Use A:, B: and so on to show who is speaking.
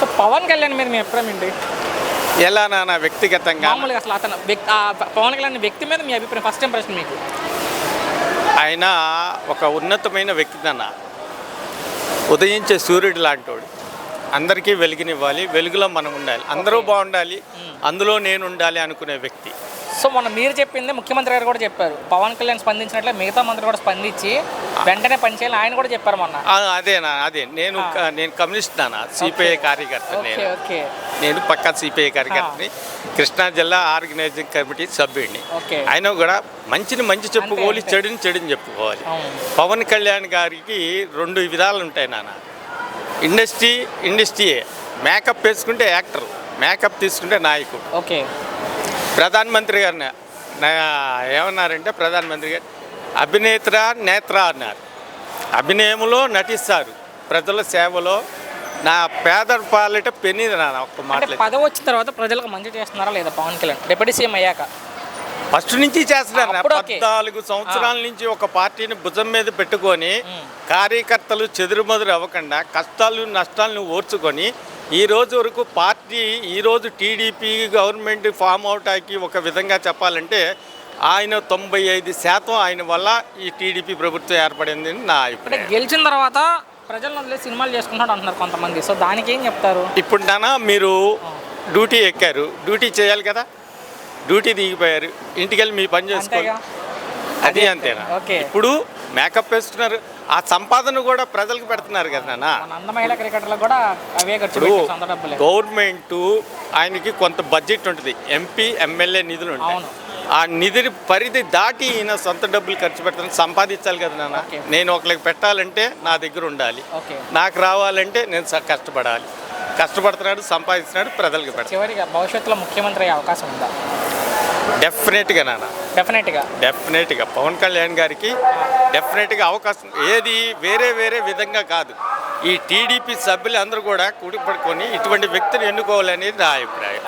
A: So Pawan Kalyan మీద మీ అభిప్రాయం ఏంటి?
B: ఎలా నాన్న వ్యక్తిగతంగా
A: మామూలుగా అసలు అతను పవన్ కళ్యాణ్ వ్యక్తి మీద మీ అభిప్రాయం ఫస్ట్ ఇంప్రెషన్ మీకు?
B: ఆయన ఒక ఉన్నతమైన వ్యక్తి అన్న, ఉదయించే సూర్యుడు లాంటోడు. అందరికీ వెలుగునివ్వాలి, వెలుగులో మనం ఉండాలి, అందరూ బాగుండాలి, అందులో నేను ఉండాలి అనుకునే వ్యక్తి.
A: సో మొన్న మీరు చెప్పింది ముఖ్యమంత్రి గారు కూడా చెప్పారు, పవన్ కళ్యాణ్ స్పందించినట్లే మిగతా మంత్రులు కూడా స్పందించి వెంటనే పనిచేయాలని ఆయన కూడా చెప్పారు మొన్న.
B: అదే నేను కమ్యూనిస్ట్ నాన్న, సిపిఐ కార్యకర్త. నేను పక్కా సిపిఐ కార్యకర్తని, కృష్ణా జిల్లా ఆర్గనైజింగ్ కమిటీ సభ్యుడిని. ఆయన కూడా మంచి చెప్పుకోవాలి, చెడుని చెప్పుకోవాలి. పవన్ కళ్యాణ్ గారికి రెండు విధాలు ఉంటాయి నాన్న. ఇండస్ట్రీయే, మేకప్ వేసుకుంటే యాక్టర్, మేకప్ తీసుకుంటే నాయకుడు. ప్రధానమంత్రి గారిని ఏమన్నారంటే, ప్రధానమంత్రి గారు నేత్ర అన్నారు. అభినయంలో నటిస్తారు, ప్రజల సేవలో నా పేద పాలిట పెని నాన్న. ఒక్క మాట,
A: పదవి వచ్చిన తర్వాత ప్రజలకు మంచి చేస్తున్నారా లేదా పవన్ కళ్యాణ్ డిప్యూటీ సీఎం అయ్యాక?
B: ఫస్ట్ నుంచి చేస్తున్నారు. 14 సంవత్సరాల నుంచి ఒక పార్టీని భుజం మీద పెట్టుకొని కార్యకర్తలు చెదురుమదురు అవ్వకుండా కష్టాలు నష్టాలను ఓర్చుకొని ఈ రోజు వరకు పార్టీ, ఈరోజు టీడీపీ గవర్నమెంట్ ఫామ్ అవుట్ అయ్యి ఒక విధంగా చెప్పాలంటే ఆయన 95% ఆయన వల్ల ఈ టీడీపీ ప్రభుత్వం ఏర్పడింది నా అభిప్రాయం.
A: గెలిచిన తర్వాత ప్రజలను వదిలేసి సినిమాలు చేసుకుంటాడు అంటున్నారు కొంతమంది, సో దానికి ఏం చెప్తారు?
B: ఇప్పుడు నాన్న మీరు డ్యూటీ ఎక్కారు, డ్యూటీ చేయాలి కదా, డ్యూటీ దిగిపోయారు, ఇంటికి వెళ్ళి మీ పని చేసుకోవాలి, అది అంతేనా? ఇప్పుడు మేకప్ వేస్తున్నారు, ఆ సంపాదన కూడా ప్రజలకు పెడుతున్నారు కదా నాన్న. గవర్నమెంట్ ఆయనకి కొంత బడ్జెట్ ఉంటుంది, ఎంపీ ఎమ్మెల్యే నిధులు ఉంటాయి. ఆ నిధి పరిధి దాటి ఈయన సొంత డబ్బులు ఖర్చు పెడతాను, సంపాదించాలి కదా నాన్న. నేను ఒకరికి పెట్టాలంటే నా దగ్గర ఉండాలి, నాకు రావాలంటే నేను కష్టపడాలి. కష్టపడుతున్నాడు, సంపాదిస్తున్నాడు, ప్రజలకు పెడతాడు.
A: చివరిగా భవిష్యత్తులో ముఖ్యమంత్రి అయ్యే అవకాశం ఉందా?
B: డెఫినెట్గా నాన్న, డెఫినెట్గా పవన్ కళ్యాణ్ గారికి డెఫినెట్గా అవకాశం. ఏది వేరే విధంగా కాదు, ఈ టీడీపీ సభ్యులు అందరూ కూడా కూడిపడుకొని ఇటువంటి వ్యక్తిని ఎన్నుకోవాలనేది నా అభిప్రాయం.